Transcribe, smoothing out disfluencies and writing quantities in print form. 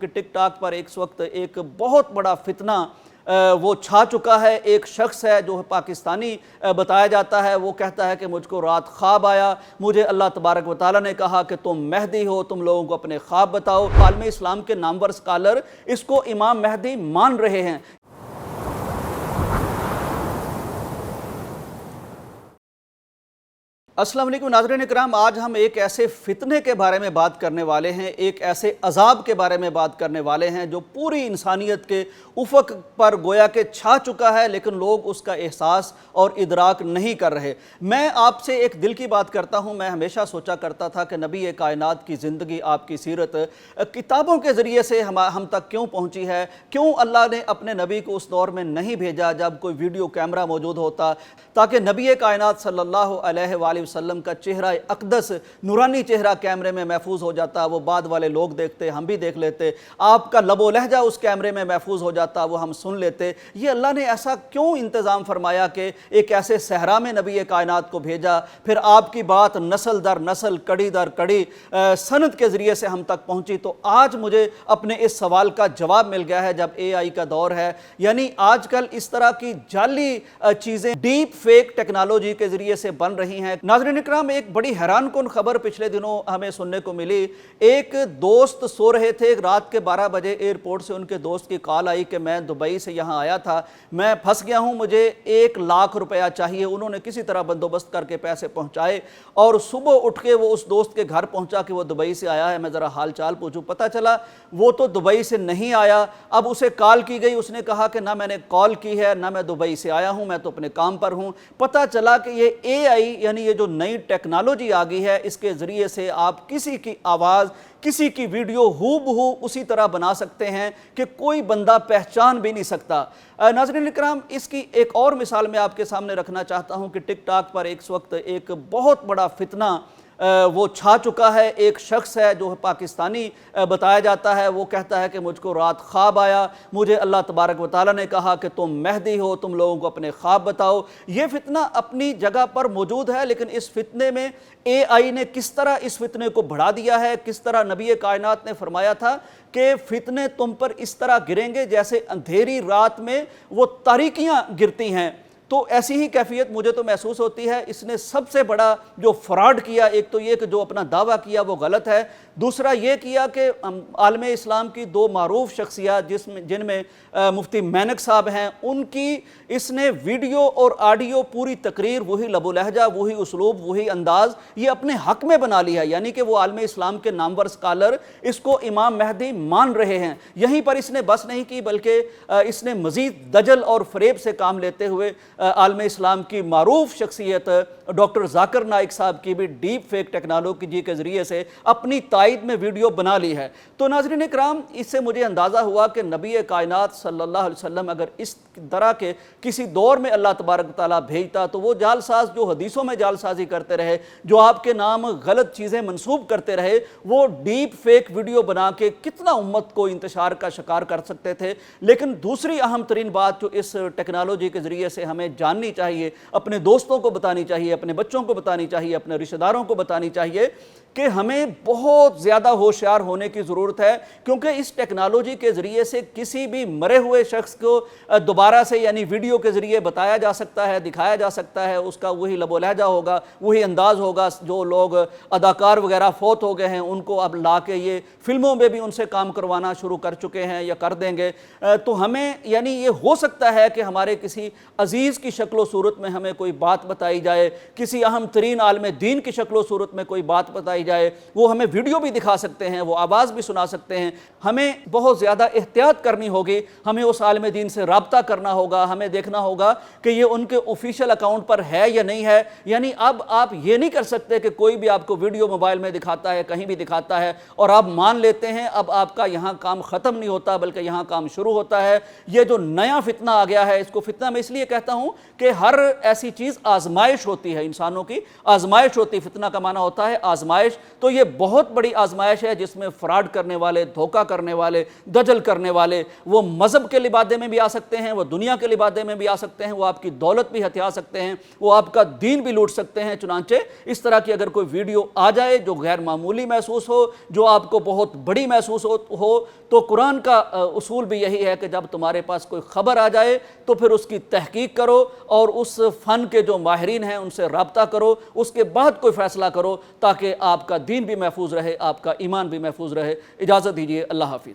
کہ ٹک ٹاک پر ایک وقت ایک بہت بڑا فتنہ وہ چھا چکا ہے۔ ایک شخص ہے جو پاکستانی بتایا جاتا ہے، وہ کہتا ہے کہ مجھ کو رات خواب آیا، مجھے اللہ تبارک و تعالیٰ نے کہا کہ تم مہدی ہو، تم لوگوں کو اپنے خواب بتاؤ۔ عالم اسلام کے نامور اسکالر اس کو امام مہدی مان رہے ہیں۔ السلام علیکم ناظرین اکرام، آج ہم ایک ایسے فتنے کے بارے میں بات کرنے والے ہیں، ایک ایسے عذاب کے بارے میں بات کرنے والے ہیں جو پوری انسانیت کے افق پر گویا کہ چھا چکا ہے، لیکن لوگ اس کا احساس اور ادراک نہیں کر رہے۔ میں آپ سے ایک دل کی بات کرتا ہوں، میں ہمیشہ سوچا کرتا تھا کہ نبی کائنات کی زندگی، آپ کی سیرت کتابوں کے ذریعے سے ہم تک کیوں پہنچی ہے؟ کیوں اللہ نے اپنے نبی کو اس دور میں نہیں بھیجا جب کوئی ویڈیو کیمرہ موجود ہوتا، تاکہ نبی کائنات صلی اللہ علیہ وآلہ وسلم کا چہرہ اقدس نورانی چہرہ کیمرے میں محفوظ ہو جاتا، وہ بعد والے لوگ دیکھتے، ہم بھی دیکھ لیتے، آپ کا لب و لہجہ اس کیمرے میں محفوظ ہو جاتا، وہ ہم سن لیتے۔ یہ اللہ نے ایسا کیوں انتظام فرمایا کہ ایک ایسے صحرا میں نبی کائنات کو بھیجا، پھر آپ کی بات نسل در نسل، کڑی در کڑی سند کے ذریعے سے ہم تک پہنچی؟ تو آج مجھے اپنے اس سوال کا جواب مل گیا ہے، جب اے آئی کا دور ہے، یعنی آج کل اس طرح کی جعلی چیزیں ڈیپ فیک ٹیکنالوجی کے ذریعے سے بن رہی ہیں۔ ناظرین اکرام، ایک بڑی حیران کن خبر پچھلے دنوں ہمیں سننے کو ملی۔ ایک دوست سو رہے تھے، رات کے 12 بجے ایئرپورٹ سے ان کے دوست کی کال آئی کہ میں دبئی سے یہاں آیا تھا، میں پھنس گیا ہوں، مجھے 1 لاکھ روپیہ چاہیے۔ انہوں نے کسی طرح بندوبست کر کے پیسے پہنچائے اور صبح اٹھ کے وہ اس دوست کے گھر پہنچا کہ وہ دبئی سے آیا ہے، میں ذرا حال چال پوچھوں۔ پتہ چلا وہ تو دبئی سے نہیں آیا۔ اب اسے کال کی گئی، اس نے کہا کہ نہ میں نے کال کی ہے، نہ میں دبئی سے آیا ہوں، میں تو اپنے کام پر ہوں۔ پتہ چلا کہ یہ اے آئی یعنی یہ جو نئی ٹیکنالوجی آ گئی ہے، اس کے ذریعے سے آپ کسی کی آواز، کسی کی ویڈیو ہو بہو اسی طرح بنا سکتے ہیں کہ کوئی بندہ پہچان بھی نہیں سکتا۔ ناظرین اکرام، اس کی ایک اور مثال میں آپ کے سامنے رکھنا چاہتا ہوں کہ ٹک ٹاک پر ایک وقت ایک بہت بڑا فتنہ وہ چھا چکا ہے۔ ایک شخص ہے جو پاکستانی بتایا جاتا ہے، وہ کہتا ہے کہ مجھ کو رات خواب آیا، مجھے اللہ تبارک و تعالیٰ نے کہا کہ تم مہدی ہو، تم لوگوں کو اپنے خواب بتاؤ۔ یہ فتنہ اپنی جگہ پر موجود ہے، لیکن اس فتنے میں اے آئی نے کس طرح اس فتنے کو بڑھا دیا ہے، کس طرح نبی کائنات نے فرمایا تھا کہ فتنے تم پر اس طرح گریں گے جیسے اندھیری رات میں وہ تاریکیاں گرتی ہیں۔ تو ایسی ہی کیفیت مجھے تو محسوس ہوتی ہے۔ اس نے سب سے بڑا جو فراڈ کیا، ایک تو یہ کہ جو اپنا دعویٰ کیا وہ غلط ہے، دوسرا یہ کیا کہ عالم اسلام کی 2 معروف شخصیات جن میں مفتی مینک صاحب ہیں، ان کی اس نے ویڈیو اور آڈیو پوری تقریر، وہی لب و لہجہ، وہی اسلوب، وہی انداز، یہ اپنے حق میں بنا لیا، یعنی کہ وہ عالم اسلام کے نامور اسکالر اس کو امام مہدی مان رہے ہیں۔ یہیں پر اس نے بس نہیں کی، بلکہ اس نے مزید دجل اور فریب سے کام لیتے ہوئے عالم اسلام کی معروف شخصیت ڈاکٹر ذاکر نائک صاحب کی بھی ڈیپ فیک ٹیکنالوجی کے ذریعے سے اپنی تائید میں ویڈیو بنا لی ہے۔ تو ناظرین اکرام، اس سے مجھے اندازہ ہوا کہ نبی کائنات صلی اللہ علیہ وسلم اگر اس طرح کے کسی دور میں اللہ تبارک تعالیٰ بھیجتا تو وہ جال ساز جو حدیثوں میں جال سازی کرتے رہے، جو آپ کے نام غلط چیزیں منسوب کرتے رہے، وہ ڈیپ فیک ویڈیو بنا کے کتنا امت کو انتشار کا شکار کر سکتے تھے۔ لیکن دوسری اہم ترین بات جو اس ٹیکنالوجی کے ذریعے سے ہمیں جاننی چاہیے، اپنے دوستوں کو بتانی چاہیے، اپنے بچوں کو بتانی چاہیے، اپنے رشتہ داروں کو بتانی چاہیے کہ ہمیں بہت زیادہ ہوشیار ہونے کی ضرورت ہے، کیونکہ اس ٹیکنالوجی کے ذریعے سے کسی بھی مرے ہوئے شخص کو دوبارہ سے یعنی ویڈیو کے ذریعے بتایا جا سکتا ہے، دکھایا جا سکتا ہے، اس کا وہی لب و لہجہ ہوگا، وہی انداز ہوگا۔ جو لوگ اداکار وغیرہ فوت ہو گئے ہیں، ان کو اب لا کے یہ فلموں میں بھی ان سے کام کروانا شروع کر چکے ہیں یا کر دیں گے۔ تو ہمیں یعنی یہ ہو سکتا ہے کہ ہمارے کسی عزیز کی شکل و صورت میں ہمیں کوئی بات بتائی جائے، کسی اہم ترین عالم دین کی شکل و صورت میں کوئی بات بتائی جائے، وہ ہمیں ویڈیو بھی دکھا سکتے ہیں، وہ آواز بھی سنا سکتے ہیں۔ ہمیں بہت زیادہ احتیاط کرنی ہوگی، ہمیں اس عالم دین سے رابطہ کرنا ہوگا، ہمیں دیکھنا ہوگا کہ یہ ان کے آفیشیل اکاؤنٹ پر ہے یا نہیں ہے۔ یعنی اب آپ یہ نہیں کر سکتے کہ کوئی بھی آپ کو ویڈیو موبائل میں دکھاتا ہے، کہیں بھی دکھاتا ہے اور آپ مان لیتے ہیں، اب آپ کا یہاں کام ختم نہیں ہوتا بلکہ یہاں کام شروع ہوتا ہے۔ یہ جو نیا فتنہ آ گیا ہے، اس کو فتنہ میں اس لیے کہتا ہوں کہ ہر ایسی چیز آزمائش ہوتی ہے، انسانوں کی آزمائش ہوتی ہے۔ فتنہ کا معنی ہوتا ہے آزمائش، تو یہ بہت بڑی بڑی آزمائش ہے جس میں فراڈ کرنے والے، دھوکہ کرنے والے، دجل کرنے والے، وہ مذہب کے لبادے میں بھی آ سکتے ہیں، وہ دنیا کے لبادے میں بھی آ سکتے ہیں، وہ آپ کی دولت بھی ہتھیا سکتے ہیں، وہ آپ کا دین بھی لوٹ سکتے ہیں۔ چنانچہ اس طرح کی اگر کوئی ویڈیو آ جائے جو غیر معمولی محسوس ہو، جو آپ کو بہت بڑی محسوس ہو، تو قرآن کا اصول بھی یہی ہے کہ جب تمہارے پاس کوئی خبر آ جائے تو پھر اس کی تحقیق کرو اور اس فن کے جو ماہرین ہیں ان سے رابطہ کرو، اس کے بعد کوئی فیصلہ کرو تاکہ آپ کا دین بھی محفوظ رہے، آپ کا ایمان بھی محفوظ رہے۔ اجازت دیجیے، اللہ حافظ۔